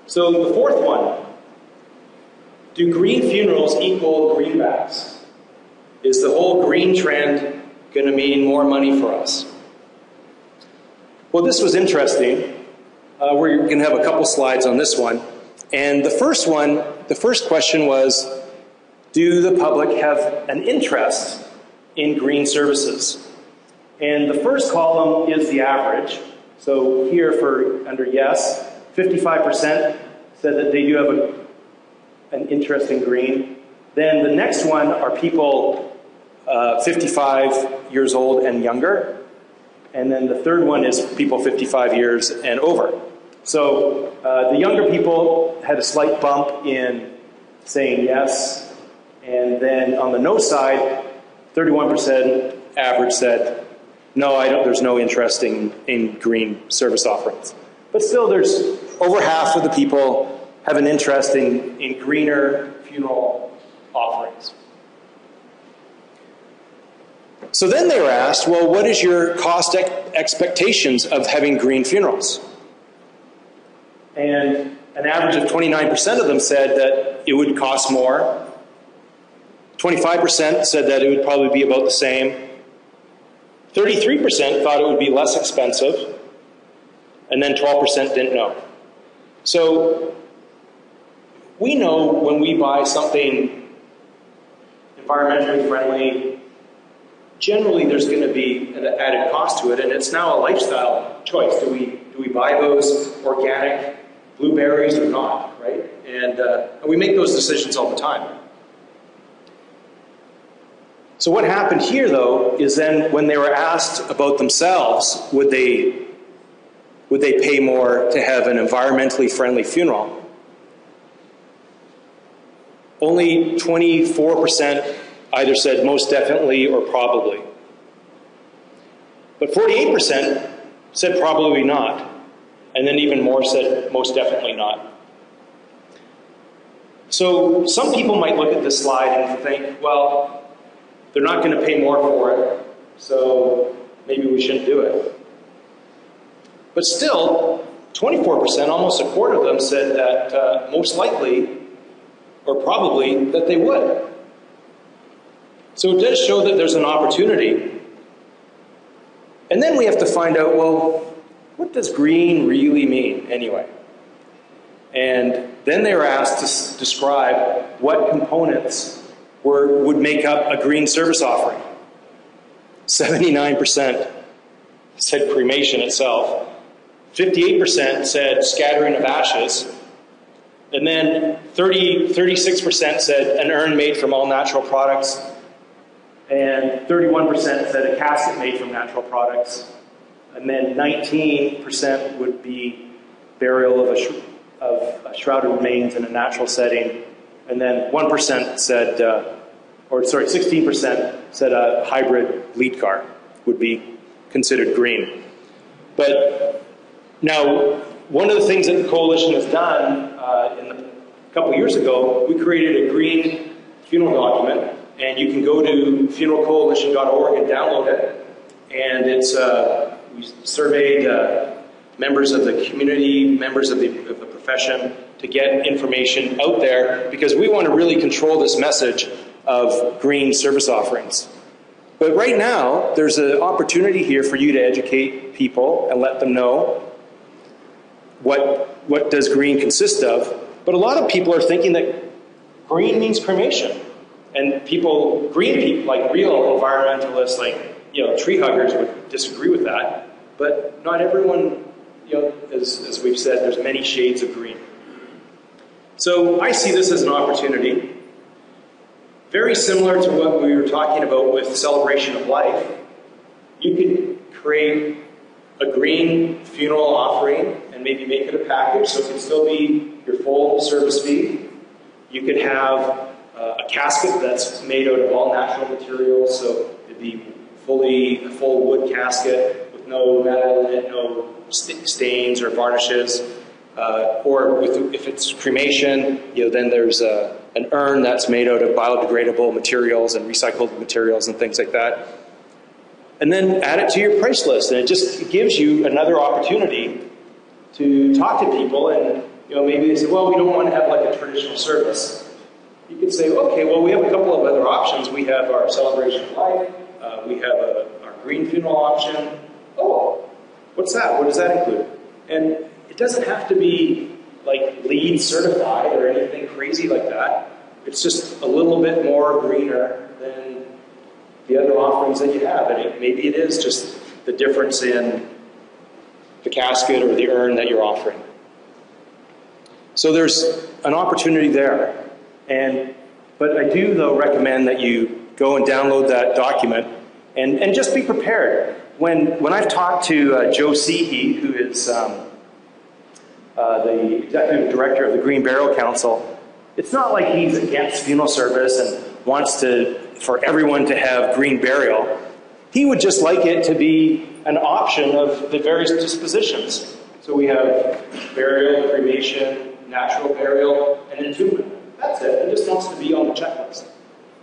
So the fourth one, do green funerals equal greenbacks? Is the whole green trend going to mean more money for us? Well, this was interesting. We're going to have a couple slides on this one. And the first question was, do the public have an interest in green services? And the first column is the average. So here for under yes, 55% said that they do have an interest in green. Then the next one are people 55 years old and younger. And then the third one is people 55 years and over. So the younger people had a slight bump in saying yes. And then on the no side, 31% average said, no, there's no interest in green service offerings. But still, there's over half of the people have an interest in greener funeral offerings. So then they were asked, well, what is your cost expectations of having green funerals? And an average of 29% of them said that it would cost more. 25% said that it would probably be about the same. 33% thought it would be less expensive. And then 12% didn't know. So we know when we buy something environmentally friendly, generally there's going to be an added cost to it, and it's now a lifestyle choice. Do we buy those organic blueberries or not, right? And we make those decisions all the time. So what happened here, though, is then when they were asked about themselves, would they pay more to have an environmentally friendly funeral? Only 24% either said most definitely or probably. But 48% said probably not. And then even more said most definitely not. So some people might look at this slide and think, well, they're not going to pay more for it, so maybe we shouldn't do it. But still, 24%, almost a quarter of them, said that most likely, or probably, that they would. So it does show that there's an opportunity. And then we have to find out, well, what does green really mean anyway? And then they were asked to describe what components would make up a green service offering. 79% said cremation itself. 58% said scattering of ashes. And then 36% said an urn made from all natural products. And 31% said a casket made from natural products. And then 19% would be burial of shrouded remains in a natural setting. And then 1% said, 16% said a hybrid lead car would be considered green. But now, one of the things that the coalition has done, a couple years ago, we created a green funeral document, and you can go to funeralcoalition.org and download it. And it's we surveyed members of the community, members of the profession, to get information out there, because we want to really control this message of green service offerings. But right now, there's an opportunity here for you to educate people and let them know what does green consist of. But a lot of people are thinking that green means cremation. And green people, like real environmentalists, like tree huggers, would disagree with that. But not everyone, as we've said, there's many shades of green. So I see this as an opportunity. Very similar to what we were talking about with celebration of life. You could create a green funeral offering and maybe make it a package so it can still be your full service fee. You could have a casket that's made out of all natural materials, so it'd be a full wood casket with no metal in it, no stains or varnishes. Or if it's cremation, then there's an urn that's made out of biodegradable materials and recycled materials and things like that. And then add it to your price list, and it gives you another opportunity to talk to people You know, maybe they say, well, we don't want to have like a traditional service. You could say, okay, well, we have a couple of other options. We have our celebration of life. We have our green funeral option. Oh, what's that? What does that include? And it doesn't have to be like LEED certified or anything crazy like that. It's just a little bit more greener than the other offerings that you have. And maybe it is just the difference in the casket or the urn that you're offering. So there's an opportunity there. But I do, though, recommend that you go and download that document and just be prepared. When I've talked to Joe Seehee, who is the executive director of the Green Burial Council, it's not like he's against funeral service and wants for everyone to have green burial. He would just like it to be an option of the various dispositions. So we have burial, cremation, natural burial, and entombment. That's it. It just wants to be on the checklist.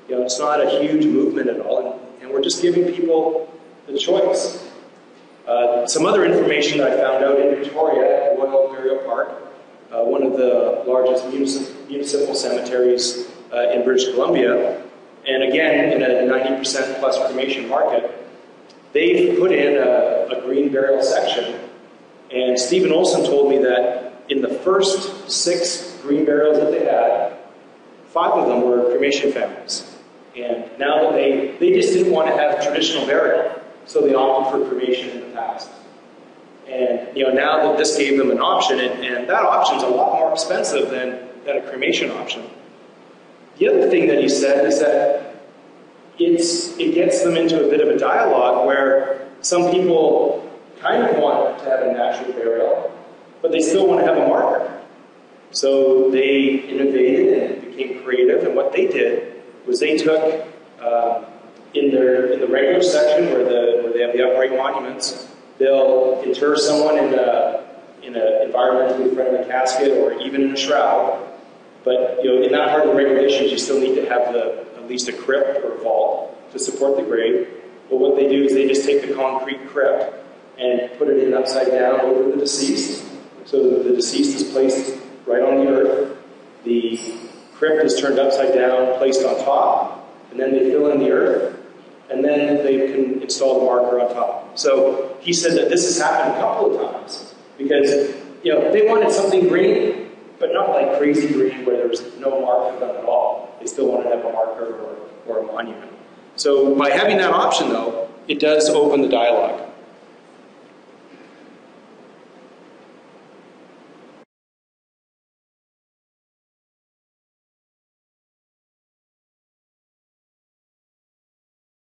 You know, it's not a huge movement at all, and we're just giving people the choice. Some other information that I found out in Victoria, at Royal Burial Park, one of the largest municipal cemeteries in British Columbia, and again, in a 90% plus cremation market, they've put in a green burial section. And Stephen Olson told me that in the first 6 green burials that they had, 5 of them were cremation families. And now that they just didn't want to have traditional burial, so they opted for cremation in the past. And you know, now that this gave them an option, and that option's a lot more expensive than a cremation option. The other thing that he said is that it gets them into a bit of a dialogue where some people kind of want to have a natural burial, but they still want to have a marker. So they innovated and became creative, and what they did was they took in the regular section where they have the upright monuments, they'll inter someone in an environmentally friendly casket or even in a shroud. But you know, in that part of the regulations, you still need to have at least a crypt or a vault to support the grave. But what they do is they just take the concrete crypt and put it in upside down over the deceased. So the deceased is placed right on the earth. The crypt is turned upside down, placed on top, and then they fill in the earth, and then they can install the marker on top. So he said that this has happened a couple of times because you know they wanted something green, but not like crazy green where there's no marker done at all. They still wanted to have a marker or a monument. So by having that option, though, it does open the dialogue.